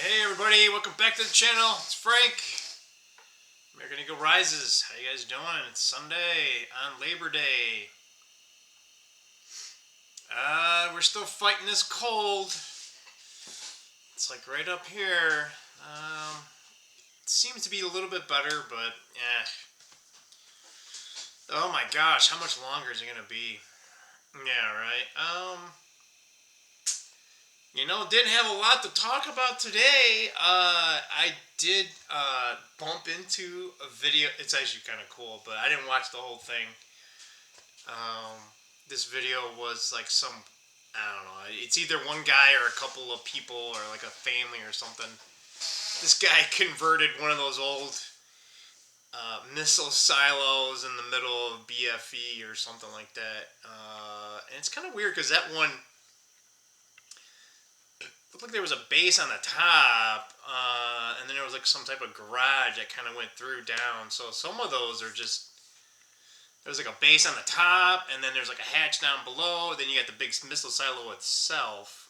Hey everybody, welcome back to the channel. It's Frank. American Eagle Rises. How you guys doing? It's Sunday on Labor Day. We're still fighting this cold. It's like right up here. It seems to be a little bit better, but yeah. Oh my gosh, how much longer is it gonna be? Yeah, right. Didn't have a lot to talk about today. I did bump into a video. It's actually kind of cool, but I didn't watch the whole thing. This video was like I don't know. It's either one guy or a couple of people or like a family or something. This guy converted one of those old missile silos in the middle of BFE or something like that. And it's kind of weird because that one looked like there was a base on the top, and then there was like some type of garage that kind of went through down. So some of those are just, there's like a base on the top, and then there's like a hatch down below. Then you got the big missile silo itself.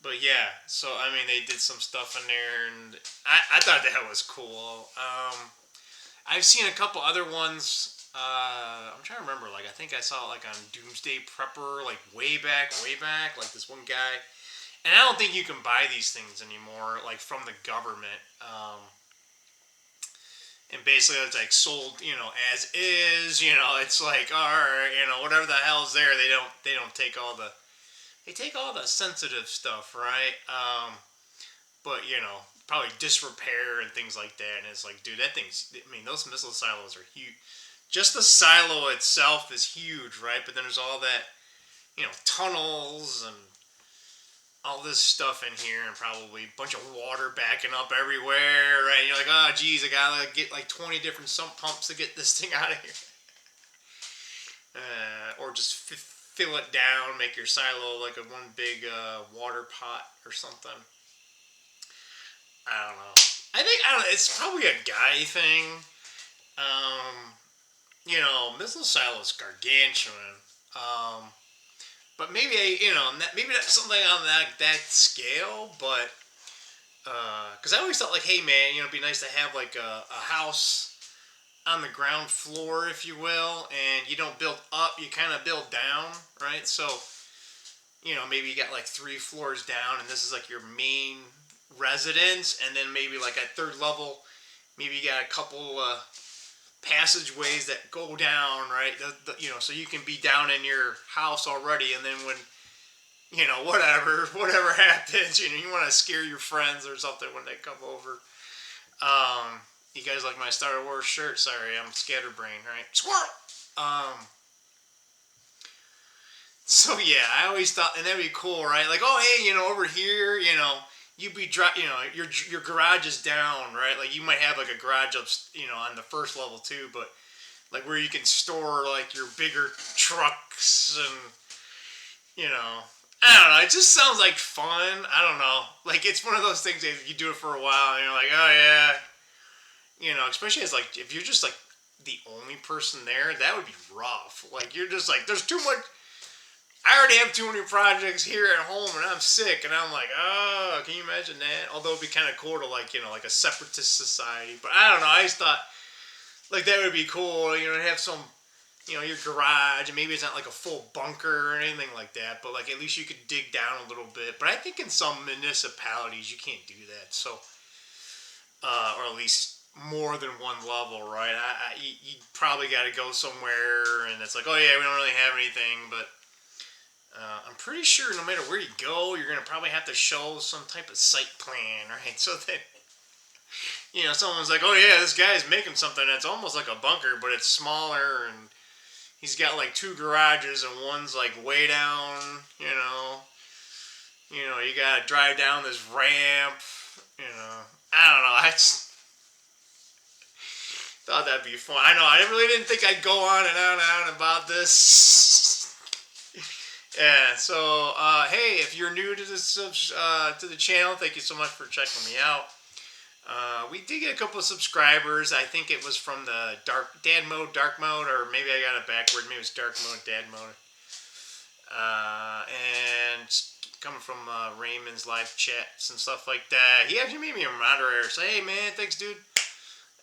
But yeah, so I mean, they did some stuff in there, and I thought that was cool. I've seen a couple other ones. I'm trying to remember. Like I think I saw it like on Doomsday Prepper, like way back. Like this one guy. And I don't think you can buy these things anymore, like from the government. And basically, it's like sold, as is. It's like, all right, whatever the hell's there, they don't take all the, they take all the sensitive stuff, right? But probably disrepair and things like that. And it's like, dude, that thing's, I mean, those missile silos are huge. Just the silo itself is huge, right? But then there's all that, tunnels and all this stuff in here, and probably a bunch of water backing up everywhere, right? And you're like, oh, geez, I gotta get like 20 different sump pumps to get this thing out of here. Or just fill it down, make your silo like a one big water pot or something. I don't know. I don't know. It's probably a guy thing. Missile silo is gargantuan. But maybe maybe that's something on that scale. But because I always thought like, hey man, it'd be nice to have like a house on the ground floor, if you will, and you don't build up, you kind of build down, right? So maybe you got like 3 floors down, and this is like your main residence, and then maybe like at third level, maybe you got a couple passageways that go down, right? So you can be down in your house already, and then when whatever happens, you want to scare your friends or something when they come over. You guys like my Star Wars shirt? Sorry, I'm scatterbrained, right? Squirrel. So yeah, I always thought, and that'd be cool, right? Like, oh hey, over here, you'd be your garage is down, right? Like you might have like a garage up, on the first level too, but like where you can store like your bigger trucks and I don't know. It just sounds like fun. I don't know. Like it's one of those things that you do it for a while and you're like, oh yeah, especially as like if you're just like the only person there, that would be rough. Like you're just like, there's too much. I already have too many projects here at home, and I'm sick, and I'm like, oh, can you imagine that? Although it'd be kind of cool to like, like a separatist society. But I don't know. I just thought like that would be cool. To have some, your garage, and maybe it's not like a full bunker or anything like that, but like at least you could dig down a little bit. But I think in some municipalities you can't do that. So, or at least more than one level, right? You probably got to go somewhere, and it's like, oh yeah, we don't really have anything, but. I'm pretty sure no matter where you go, you're going to probably have to show some type of site plan, right? So that, someone's like, oh yeah, this guy's making something that's almost like a bunker, but it's smaller, and he's got like 2 garages, and one's like way down, you got to drive down this ramp, I don't know, I just thought that'd be fun. I know, I really didn't think I'd go on and on about this. Yeah, so, hey, if you're new to to the channel, thank you so much for checking me out. We did get a couple of subscribers. I think it was from the dark mode, or maybe I got it backward. Maybe it was dark mode, dad mode. And coming from Raymond's live chats and stuff like that. He actually made me a moderator. So, hey, man, thanks, dude.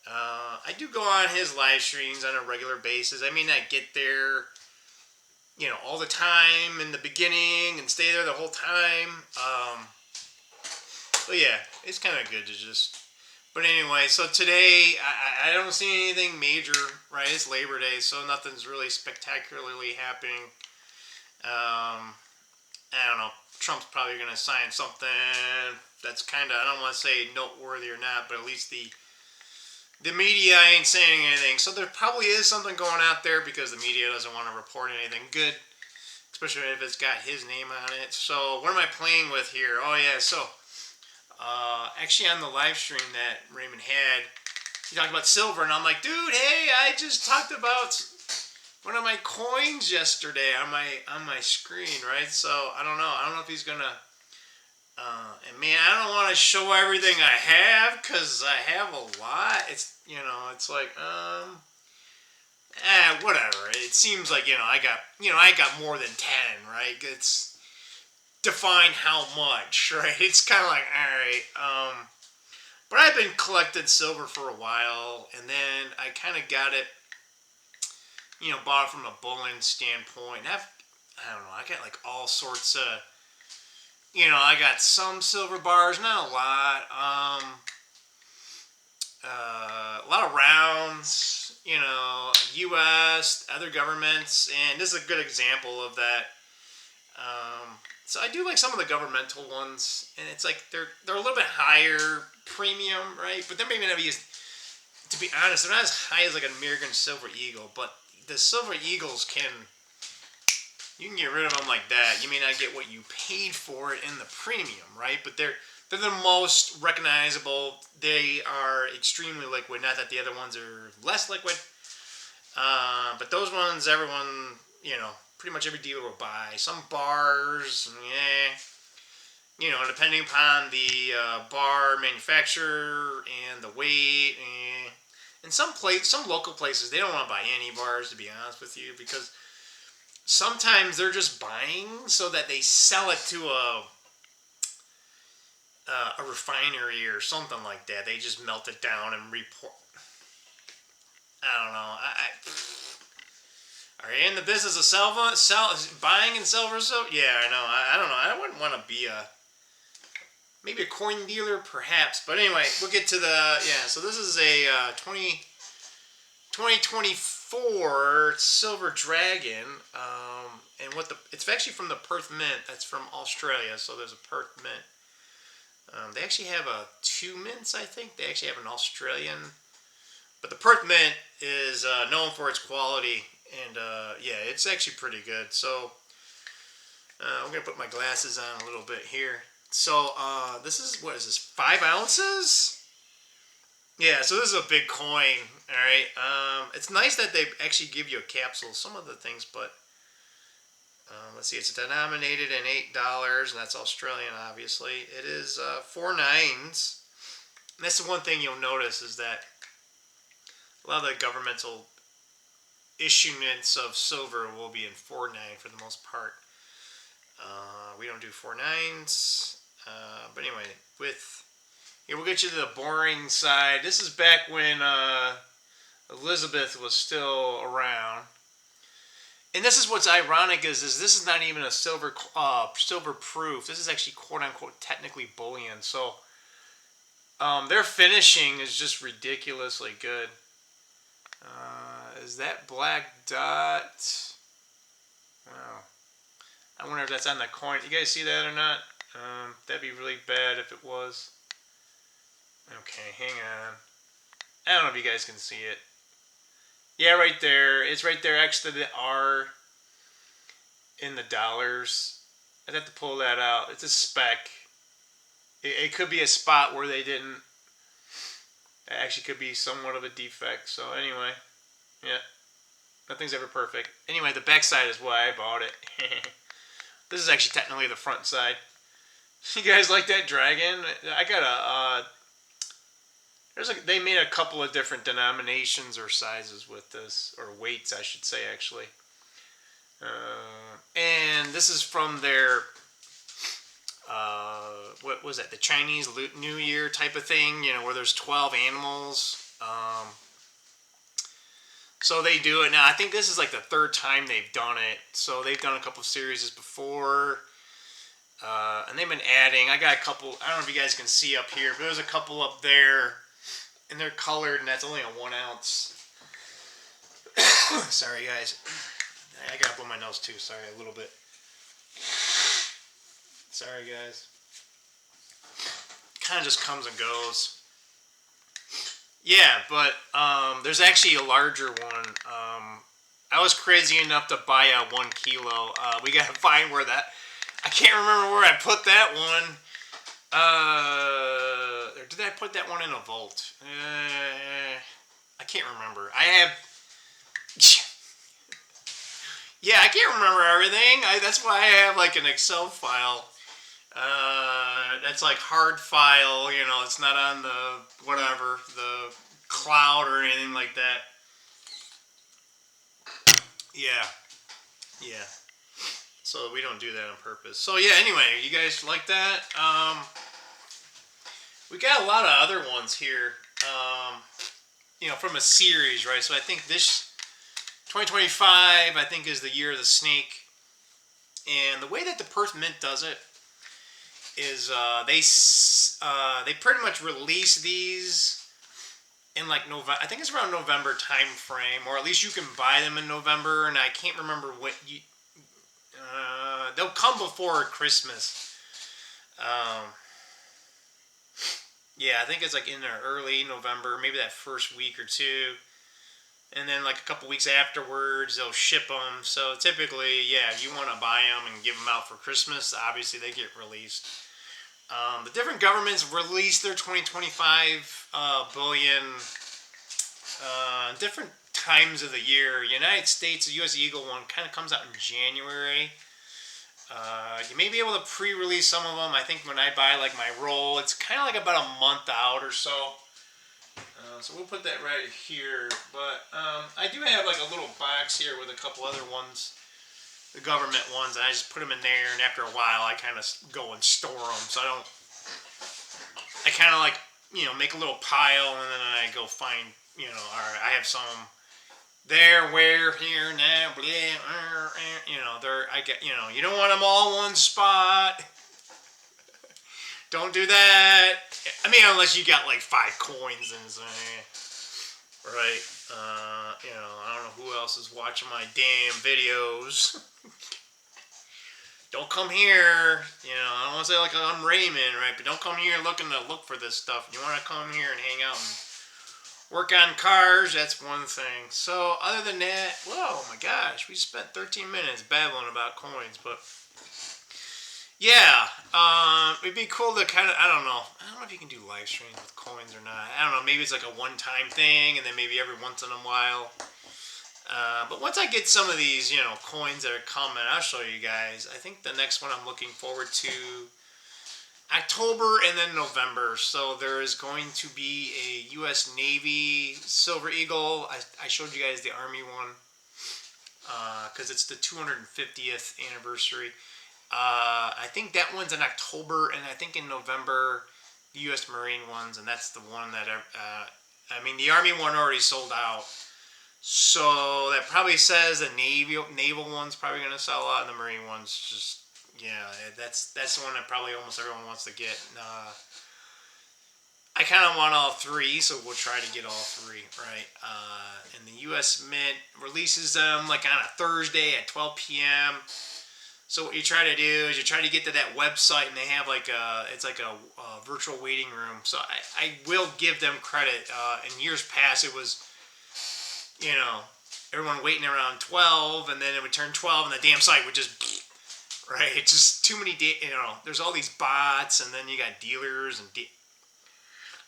I do go on his live streams on a regular basis. I may not get there, all the time in the beginning and stay there the whole time. But yeah, it's kind of good to just... But anyway, so today, I don't see anything major, right? It's Labor Day, so nothing's really spectacularly happening. I don't know. Trump's probably going to sign something that's kind of, I don't want to say noteworthy or not, but at least the media ain't saying anything. So there probably is something going out there because the media doesn't want to report anything good, especially if it's got his name on it. So what am I playing with here? Oh, yeah, so actually on the live stream that Raymond had, he talked about silver, and I'm like, dude, hey, I just talked about one of my coins yesterday on my screen, right? So I don't know if he's gonna. And man, I don't want to show everything I have because I have a lot. It's it's like whatever. It seems like I got more than 10, right? It's define how much, right? It's kind of like all right. But I've been collecting silver for a while, and then I kind of got it. Bought it from a bullion standpoint. I don't know. I got like all sorts of. I got some silver bars, not a lot. A lot of rounds. U.S., other governments, and this is a good example of that. So I do like some of the governmental ones, and it's like they're a little bit higher premium, right? But they're maybe not as, to be honest, they're not as high as like an American Silver Eagle, but the Silver Eagles you can get rid of them like that. You may not get what you paid for it in the premium, right? But they're the most recognizable. They are extremely liquid. Not that the other ones are less liquid, but those ones, everyone, pretty much every dealer will buy. Some bars, depending upon the bar manufacturer and the weight, and some local places, they don't want to buy any bars, to be honest with you, because sometimes they're just buying so that they sell it to a refinery or something like that. They just melt it down and report. I don't know. Are you in the business of buying and silver? So yeah, I know. I don't know. I wouldn't want to be maybe a coin dealer, perhaps. But anyway, we'll get to the So this is a 2024 Silver Dragon, and it's actually from the Perth Mint. That's from Australia, so there's a Perth Mint. They actually have two mints, I think. They actually have an Australian, but the Perth Mint is known for its quality, and it's actually pretty good. So I'm gonna put my glasses on a little bit here. So this is 5 ounces? Yeah, so this is a big coin, all right. It's nice that they actually give you a capsule, some of the things, but let's see, it's denominated in $8, and that's Australian, obviously. It is 4 nines. And that's the one thing you'll notice is that a lot of the governmental issuance of silver will be in 4-9 for the most part. We don't do 4 nines, but anyway, we'll get you to the boring side. This is back when Elizabeth was still around. And this is what's ironic is this is not even a silver proof. This is actually quote unquote technically bullion. So their finishing is just ridiculously good. Is that black dot? Wow. I wonder if that's on the coin. You guys see that or not? That'd be really bad if it was. Okay, hang on. I don't know if you guys can see it. Yeah, right there. It's right there next to the R in the dollars. I'd have to pull that out. It's a speck. It could be a spot where they didn't. It actually could be somewhat of a defect. So anyway, yeah. Nothing's ever perfect. Anyway, the back side is why I bought it. This is actually technically the front side. You guys like that dragon? I got they made a couple of different denominations or sizes with this, or weights, I should say, actually. And this is from their what was that? The Chinese New Year type of thing, you know, where there's 12 animals. So they do it now. I think this is like the third time they've done it. So they've done a couple of series before. And they've been adding. I got a couple. I don't know if you guys can see up here, but there's a couple up there. And they're colored, and that's only a 1 ounce. Sorry, guys. I gotta blow my nose too. Sorry, a little bit. Sorry, guys. Kind of just comes and goes. Yeah, but there's actually a larger one. I was crazy enough to buy a 1 kilo. We gotta find where that. I can't remember where I put that one. Or did I put that one in a vault? I can't remember. I have. Yeah, I can't remember everything. That's why I have like an Excel file. That's like hard file, you know, it's not on the, whatever, the cloud or anything like that. Yeah. Yeah. So we don't do that on purpose. So yeah, anyway, you guys like that? We got a lot of other ones here, you know, from a series, right? So I think this 2025, I think, is the year of the snake. And the way that the Perth Mint does it is they pretty much release these in like November. I think it's around November time frame, or at least you can buy them in November. And I can't remember what you. They'll come before Christmas. Yeah, I think it's like in there early November, maybe that first week or two. And then like a couple weeks afterwards, they'll ship them. So typically, yeah, if you want to buy them and give them out for Christmas, obviously they get released. The different governments release their 2025 billion different times of the year. United States, the U.S. Eagle one kind of comes out in January. You may be able to pre-release some of them. I think when I buy like my roll, it's kind of like about a month out or so. So we'll put that right here. But I do have like a little box here with a couple other ones, the government ones, and I just put them in there. And after a while, I kind of go and store them. So I kind of like, you know, make a little pile, and then I go find, you know, all right, I have some there, where, here, now, blah, you know, you don't want them all in one spot. Don't do that. I mean, unless you got like 5 coins and right? You know, I don't know who else is watching my damn videos. Don't come here. You know, I don't want to say like I'm Raymond, right? But don't come here looking to look for this stuff. You want to come here and hang out and work on cars. That's one thing. So other than that, whoa, my gosh, we spent 13 minutes babbling about coins, but. Yeah, it'd be cool to kind of, I don't know if you can do live streams with coins or not. I don't know, maybe it's like a one-time thing, and then maybe every once in a while. But once I get some of these, you know, coins that are coming, I'll show you guys. I think the next one I'm looking forward to October and then November. So there is going to be a U.S. Navy Silver Eagle. I showed you guys the Army one because it's the 250th anniversary. I think that one's in October, and I think in November, the U.S. Marine ones, and that's the one that, I mean, the Army one already sold out. So that probably says the naval one's probably going to sell out, and the Marine one's just, yeah, that's the one that probably almost everyone wants to get. I kind of want all 3, so we'll try to get all 3, right? And the U.S. Mint releases them like on a Thursday at 12 p.m., So what you try to do is you try to get to that website, and they have like it's like a virtual waiting room. So I will give them credit. In years past, it was, you know, everyone waiting around 12, and then it would turn 12, and the damn site would just, right? It's just too many, you know, there's all these bots, and then you got dealers, and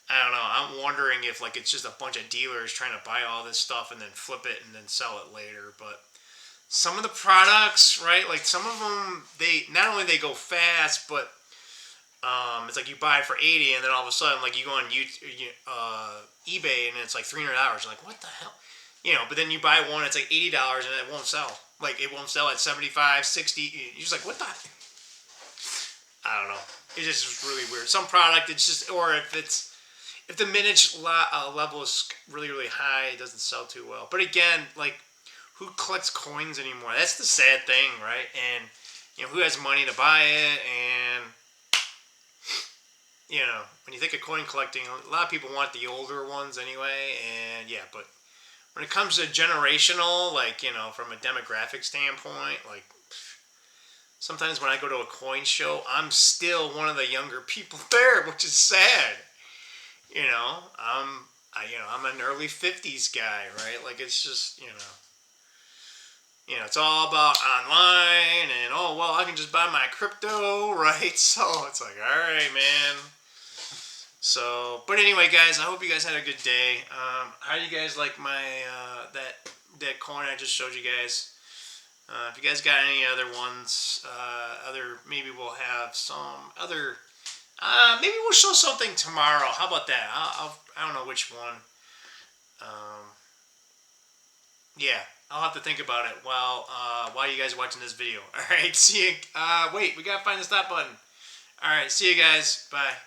I don't know. I'm wondering if like it's just a bunch of dealers trying to buy all this stuff and then flip it and then sell it later, but. Some of the products, right? Like some of them, they not only they go fast, but it's like you buy it for $80, and then all of a sudden, like you go on eBay, and it's like $300. You're like, what the hell? You know. But then you buy one, it's like $80, and it won't sell. Like it won't sell at $75, $60. You're just like, what the? I don't know. It's just really weird. Some product, it's just, or if the mintage level is really really high, it doesn't sell too well. But again, like, who collects coins anymore? That's the sad thing, right? And who has money to buy it? And when you think of coin collecting, a lot of people want the older ones anyway. And yeah, but when it comes to generational, like, from a demographic standpoint, like, sometimes when I go to a coin show, I'm still one of the younger people there, which is sad. I'm an early 50s guy, right? Like, it's just, it's all about online and, oh, well, I can just buy my crypto, right? So it's like, all right, man. So, but anyway, guys, I hope you guys had a good day. How do you guys like my, that coin I just showed you guys? If you guys got any other ones, maybe we'll have some other, maybe we'll show something tomorrow. How about that? I don't know which one. Yeah, I'll have to think about it while you guys are watching this video. All right, see you. Wait, we gotta find the stop button. All right, see you guys. Bye.